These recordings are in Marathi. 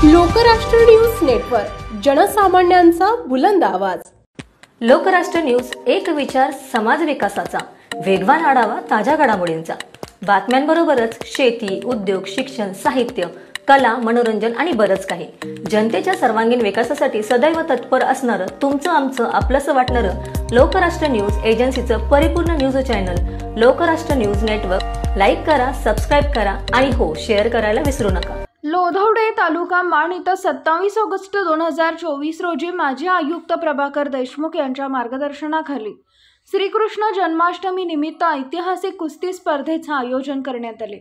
लोकराष्ट्र न्यूज नेटवर्क, जनसामान्यांचा बुलंद आवाज। लोकराष्ट्र न्यूज, एक विचार समाज विकासाचा, वेगवान आढावा ताज्या घडामोडींचा, बातम्यांबरोबरच शेती, उद्योग, शिक्षण, साहित्य, कला, मनोरंजन आणि बरंच काही। जनतेच्या सर्वांगीण विकासासाठी सदैव तत्पर असणारं, तुमचं आमचं आपलंसं वाटणारं लोकराष्ट्र न्यूज एजन्सीचं परिपूर्ण news channel Lokrashtra news network like करा, सबस्क्राईब करा आणि हो, शेअर करायला विसरू नका। लोधवडे तालुका माण इथं 27 ऑगस्ट 2024 रोजी माजी आयुक्त प्रभाकर देशमुख यांच्या मार्गदर्शनाखाली श्रीकृष्ण जन्माष्टमी निमित्त ऐतिहासिक कुस्ती स्पर्धेचे आयोजन करण्यात आले।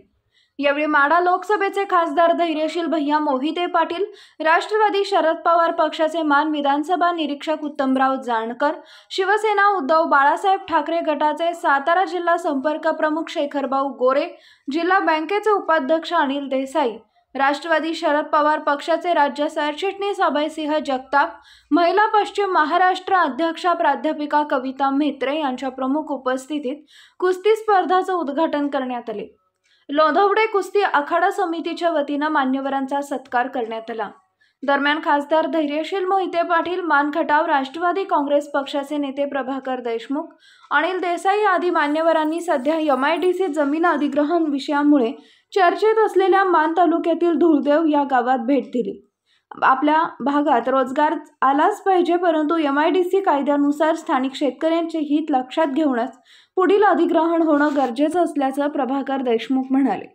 यावेळी माढा लोकसभेचे खासदार धैर्यशील भैया मोहिते पाटील, राष्ट्रवादी शरद पवार पक्षाचे मान विधानसभा निरीक्षक उत्तमराव जानकर, शिवसेना उद्धव बाळासाहेब ठाकरे गटाचे सातारा जिल्हा संपर्क प्रमुख शेखरभाऊ गोरे, जिल्हा बँकेचे उपाध्यक्ष अनिल देसाई, राष्ट्रवादी शरद पवार पक्षाचे राज्य सरचिटणीस अभयसिंह जगताप, महिला पश्चिम महाराष्ट्र अध्यक्षा प्राध्यापिका कविता म्हेत्रे यांच्या प्रमुख उपस्थितीत कुस्ती स्पर्धाचे उद्घाटन करण्यात आले। लोधवडे कुस्ती आखाडा समितीच्या वतीने मान्यवरांचा सत्कार करण्यात आला। दरम्यान खासदार धैर्यशील मोहिते पाटील, मान खटाव राष्ट्रवादी काँग्रेस पक्षाचे नेते प्रभाकर देशमुख, अनिल देसाई आदी मान्यवरांनी सध्या MIDC जमीन अधिग्रहण विषयामुळे चर्चेत असलेल्या मान तालुक्यातील धुळदेव या गावात भेट दिली। आपल्या भागात रोजगार आलाच पाहिजे, परंतु MIDC कायद्यानुसार स्थानिक शेतकऱ्यांचे हित लक्षात घेऊनच पुढील अधिग्रहण होणं गरजेचं असल्याचं प्रभाकर देशमुख म्हणाले।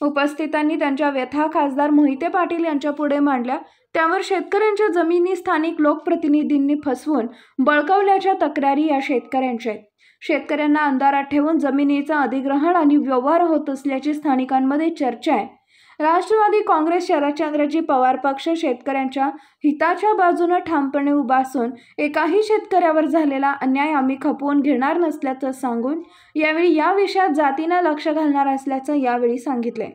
उपस्थितांनी त्यांच्या व्यथा खासदार मोहिते पाटील यांच्या पुढे मांडल्या। त्यावर शेतकऱ्यांच्या जमिनी स्थानिक लोकप्रतिनिधींनी फसवून बळकावल्याच्या तक्रारी या शेतकऱ्यांच्या आहेत। शेतकऱ्यांना अंधारात ठेवून जमिनीचं अधिग्रहण आणि व्यवहार होत असल्याची स्थानिकांमध्ये चर्चा आहे। राष्ट्रवादी काँग्रेस शरदचंद्रजी पवार पक्ष शेतकऱ्यांच्या हिताच्या बाजूने ठामपणे उभा असून एकाही शेतकऱ्यावर झालेला अन्याय आम्ही खपवून घेणार नसल्याचं सांगून यावेळी या विषयात जातीने लक्ष घालणार असल्याचं यावेळी सांगितले।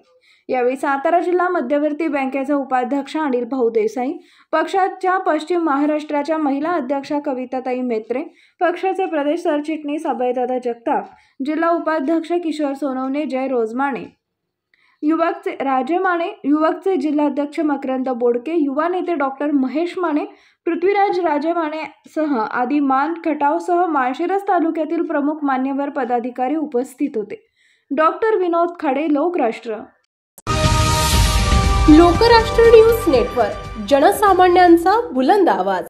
यावेळी सातारा जिल्हा मध्यवर्ती बँकेचे उपाध्यक्ष अनिल भाऊ देसाई, पक्षाच्या पश्चिम महाराष्ट्राच्या महिला अध्यक्षा कविताताई म्हेत्रे, पक्षाचे प्रदेश सरचिटणीस अभयदादा जगताप, जिल्हा उपाध्यक्ष किशोर सोनवणे, जय रोजमाणे, युवकचे राजे माने, युवकचे जिल्हाध्यक्ष मकरंद बोडके, युवा नेते डॉक्टर महेश माने, पृथ्वीराज राजे माने सह आदी मान खटावसह माळशिरस तालुक्यातील प्रमुख मान्यवर पदाधिकारी उपस्थित होते। डॉक्टर विनोद खडे, लोकराष्ट्र न्यूज नेटवर्क, जनसामान्यांचा बुलंद आवाज।